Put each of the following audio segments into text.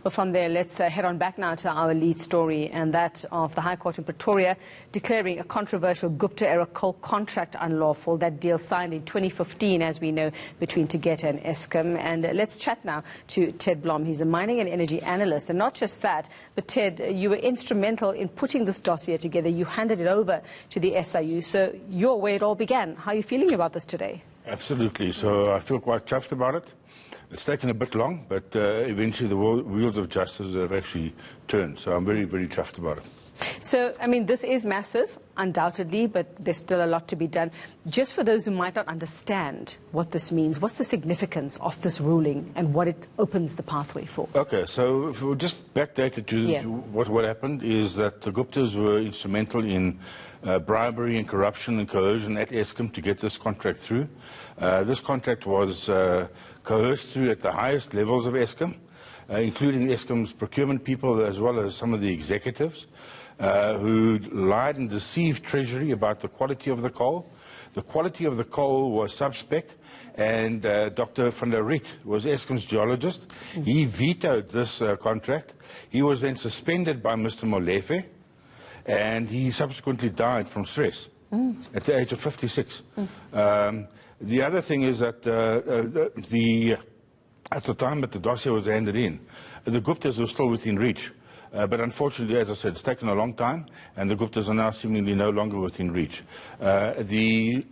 Well, from there, let's head on back now to our lead story, and that of the High Court in Pretoria declaring a controversial Gupta-era coal contract unlawful. That deal signed in 2015, as we know, between Tegeta and Eskom. And let's chat now to Ted Blom. He's a mining and energy analyst. And not just that, but Ted, you were instrumental in putting this dossier together. You handed it over to the SIU, so you're where it all began. How are you feeling about this today? Absolutely. So I feel quite chuffed about it. It's taken a bit long, but eventually the wheels of justice have actually turned. So I'm very, very chuffed about it. So, I mean, this is massive, undoubtedly, but there's still a lot to be done. Just for those who might not understand what this means, what's the significance of this ruling and what it opens the pathway for? Okay, so if we just backdate it to what happened is that the Guptas were instrumental in bribery and corruption and coercion at Eskom to get this contract through. This contract was coerced through at the highest levels of Eskom, including Eskom's procurement people as well as some of the executives, who lied and deceived Treasury about the quality of the coal. The quality of the coal was sub-spec, and Dr. van der Riet was Eskom's geologist. He vetoed this contract. He was then suspended by Mr. Molefe, and he subsequently died from stress at the age of 56. The other thing is that at the time that the dossier was handed in, the Guptas were still within reach. But unfortunately, as I said, it's taken a long time, and the Guptas are now seemingly no longer within reach. The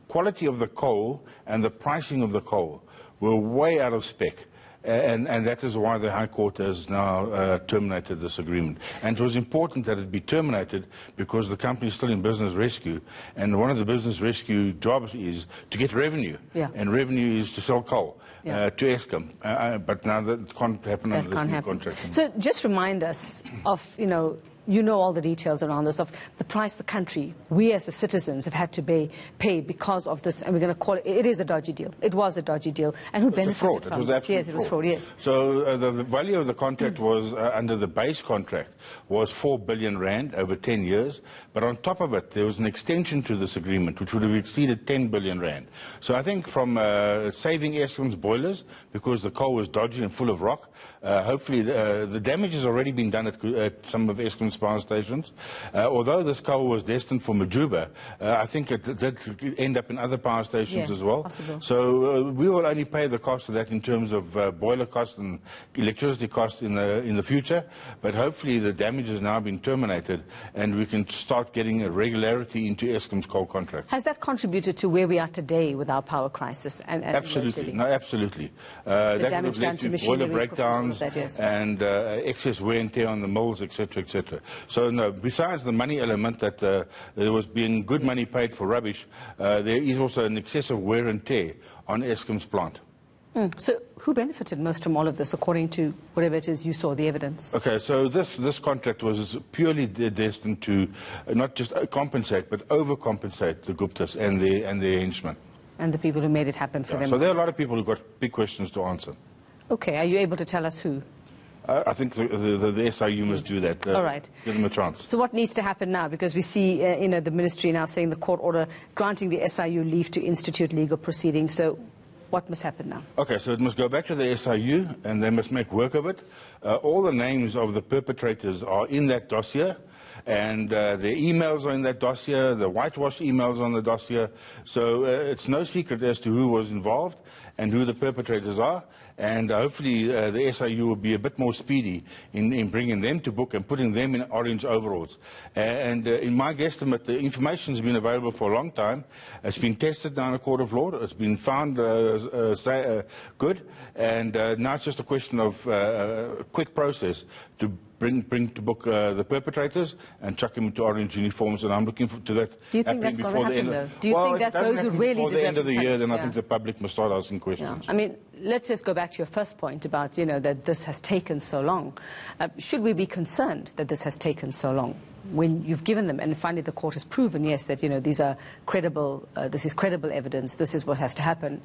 quality of the coal and the pricing of the coal were way out of spec. And that is why the High Court has now terminated this agreement. And it was important that it be terminated because the company is still in business rescue, and one of the business rescue jobs is to get revenue, and revenue is to sell coal to Eskom. But now that can't happen under this new contract. So just remind us of, you know all the details around this, of the price the country, we as the citizens, have had to pay because of this, and we're going to call it, it is a dodgy deal. It was a dodgy deal. And who benefited from it? Yes, it was fraud, yes. So the value of the contract was, under the base contract, was 4 billion rand over 10 years. But on top of it, there was an extension to this agreement, which would have exceeded 10 billion rand. So I think from saving Eskom's boilers, because the coal was dodgy and full of rock, hopefully the damage has already been done at some of Eskom's power stations. Although this coal was destined for Majuba, I think it did end up in other power stations as well. Possible. So we will only pay the cost of that in terms of boiler costs and electricity costs in the future. But hopefully the damage has now been terminated, and we can start getting a regularity into Eskom's coal contract. Has that contributed to where we are today with our power crisis? Absolutely, no, absolutely. That damage would have led to boiler breakdowns and excess wear and tear on the mills, etc., etc. So, no, besides the money element that there was being good money paid for rubbish, there is also an excessive wear and tear on Eskom's plant. So who benefited most from all of this, according to whatever it is you saw, the evidence? Okay, so this contract was purely destined to not just compensate, but overcompensate the Guptas and their henchmen. And the people who made it happen for them. So there are a lot of people who've got big questions to answer. Okay, are you able to tell us who? I think the SIU must do that. All right. Give them a chance. So what needs to happen now? Because we see, the ministry now saying the court order granting the SIU leave to institute legal proceedings. So what must happen now? Okay, so it must go back to the SIU, and they must make work of it. All the names of the perpetrators are in that dossier, and their emails are in that dossier, the whitewash emails on the dossier. So it's no secret as to who was involved and who the perpetrators are. And hopefully the SIU will be a bit more speedy in bringing them to book and putting them in orange overalls. And in my guesstimate, the information has been available for a long time. It's been tested now in a court of law. It's been found good. And now it's just a question of a quick process to bring to book the perpetrators and chuck them into orange uniforms, and I'm looking to that. Do you think that's going to happen, though? Do you think that those who really deserve the end of the year, then I think the public must start asking questions. I mean, let's just go back to your first point about, that this has taken so long. Should we be concerned that this has taken so long? When you've given them, and finally the court has proven, yes, that, these are credible, this is credible evidence, this is what has to happen.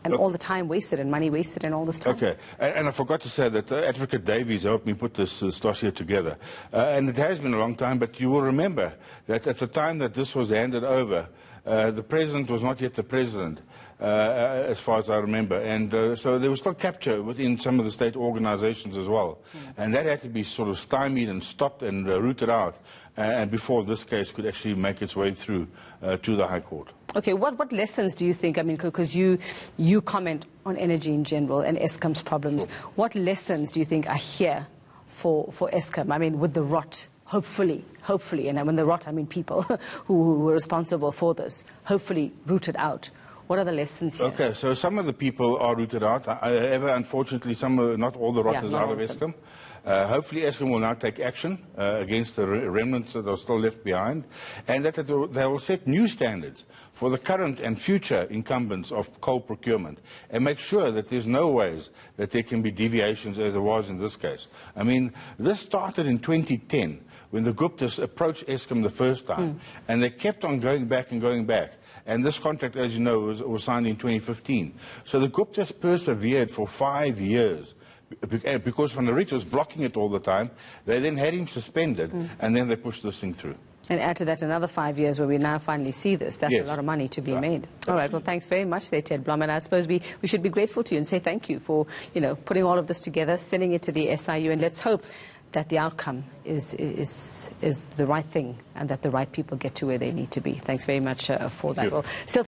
and all the time wasted and money wasted and all this time. Okay, and I forgot to say that Advocate Davies helped me put this dossier together. And it has been a long time, but you will remember that at the time that this was handed over, the president was not yet the president, as far as I remember. And so there was still capture within some of the state organizations as well. And that had to be sort of stymied and stopped and rooted out and before this case could actually make its way through to the High Court. Okay, what lessons do you think, I mean, because you comment on energy in general and Eskom's problems, sure. What lessons do you think are here for Eskom? I mean, with the rot, hopefully, and when the rot, I mean people who were responsible for this, hopefully rooted out. What are the lessons here? Okay, so some of the people are rooted out. Unfortunately, not all the rot is out of Eskom. Hopefully Eskom will now take action against the remnants that are still left behind, and that they will set new standards for the current and future incumbents of coal procurement and make sure that there's no ways that there can be deviations as there was in this case. I mean, this started in 2010 when the Guptas approached Eskom the first time, and they kept on going back and going back. And this contract, as you know, was signed in 2015. So the Guptas persevered for 5 years. Because Van der Riet was blocking it all the time. They then had him suspended, and then they pushed this thing through. And add to that another 5 years where we now finally see this. That's a lot of money to be made. All right, well, thanks very much there, Ted Blom. And I suppose we should be grateful to you and say thank you for, putting all of this together, sending it to the SIU, and let's hope that the outcome is the right thing and that the right people get to where they need to be. Thanks very much for that. Well, still